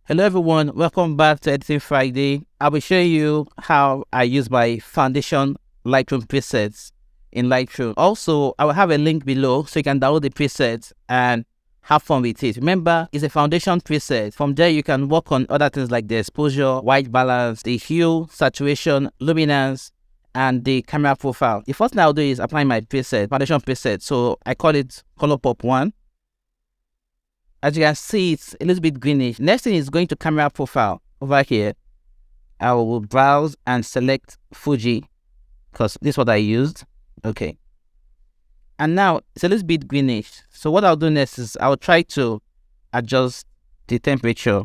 Hello everyone, welcome back to Editing Friday. I will show you how I use my foundation Lightroom presets in Lightroom. Also, I will have a link below so you can download the presets and have fun with it. Remember, it's a foundation preset. From there, you can work on other things like the exposure, white balance, the hue, saturation, luminance, and the camera profile. The first thing I'll do is apply my preset, foundation preset. So I call it Color Pop 1. As you can see, it's a little bit greenish. Next thing is going to camera profile. Over here, I will browse and select Fuji because this is what I used. Okay. And now it's a little bit greenish. So what I'll do next is I'll try to adjust the temperature.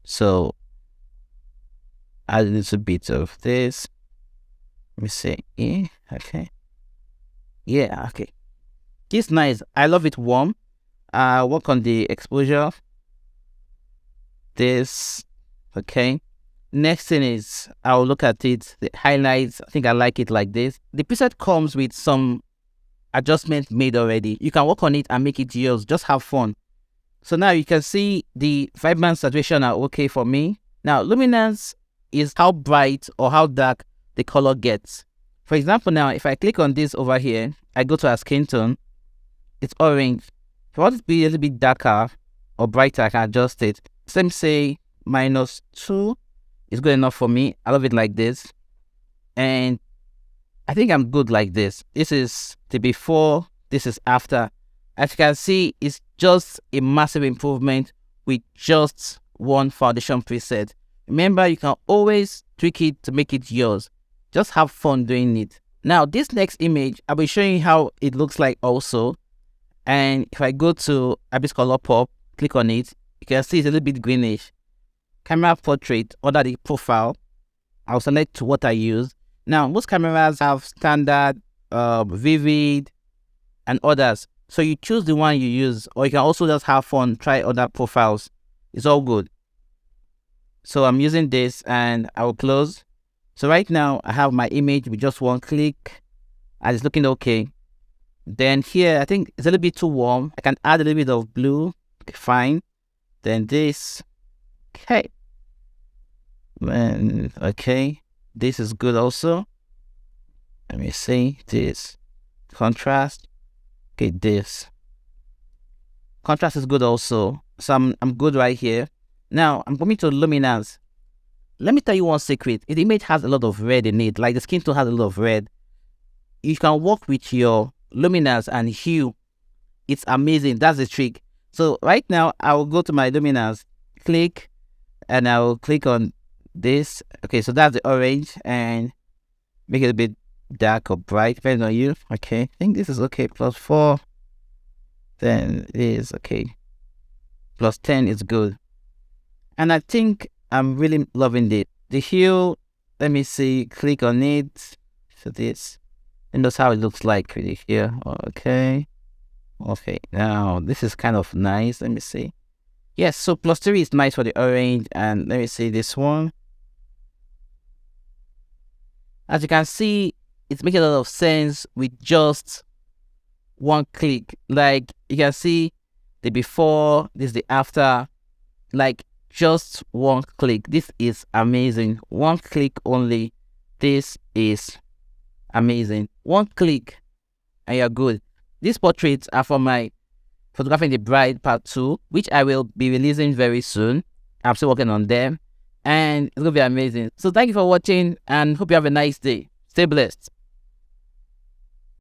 So add a little bit of this. Let me see. Yeah, okay. Yeah, okay. It's nice. I love it warm. Work on the exposure. This, okay. Next thing is I'll look at it, the highlights. I think I like it like this. The preset comes with some adjustments made already. You can work on it and make it yours. Just have fun. So now you can see the vibrance saturation are okay for me. Now luminance is how bright or how dark the color gets. For example, now if I click on this over here, I go to a skin tone, it's orange. If I want it to be a little bit darker or brighter, I can adjust it. So let me say -2 is good enough for me. I love it like this. And I think I'm good like this. This is the before, this is after. As you can see, it's just a massive improvement with just one foundation preset. Remember, you can always tweak it to make it yours. Just have fun doing it. Now, this next image, I'll be showing you how it looks like also. And if I go to Abyss Color Pop, click on it, you can see it's a little bit greenish. Camera portrait, under the profile, I'll select what I use. Now, most cameras have standard, vivid, and others. So you choose the one you use, or you can also just have fun, try other profiles. It's all good. So I'm using this and I will close. So right now I have my image with just one click and it's looking okay. Then here, I think it's a little bit too warm. I can add a little bit of blue. Okay, fine. Then this. Okay. Okay. This is good also. Let me see. This. Contrast. Okay, this. Contrast is good also. So I'm good right here. Now, I'm coming to luminance. Let me tell you one secret. If the image has a lot of red in it, like the skin tone has a lot of red, you can work with your luminance and hue. It's amazing. That's the trick. So right now I will go to my luminance, click, and I will click on this. Okay, so that's the orange, and make it a bit dark or bright depending on you. Okay, I think this is okay. +4, then it is okay. +10 is good, and I think I'm really loving it. The hue, let me see, click on it. So this. And that's how it looks like really here. Okay. Okay. Now this is kind of nice. Let me see. Yes. So +3 is nice for the orange. And let me see this one. As you can see, it's making a lot of sense with just one click. Like you can see the before, this is the after. Like just one click. This is amazing. One click only. This is amazing. One click and you're good. These portraits are for my Photographing the Bride Part 2, which I will be releasing very soon. I'm still working on them and it's gonna be amazing. So thank you for watching and hope you have a nice day. Stay blessed.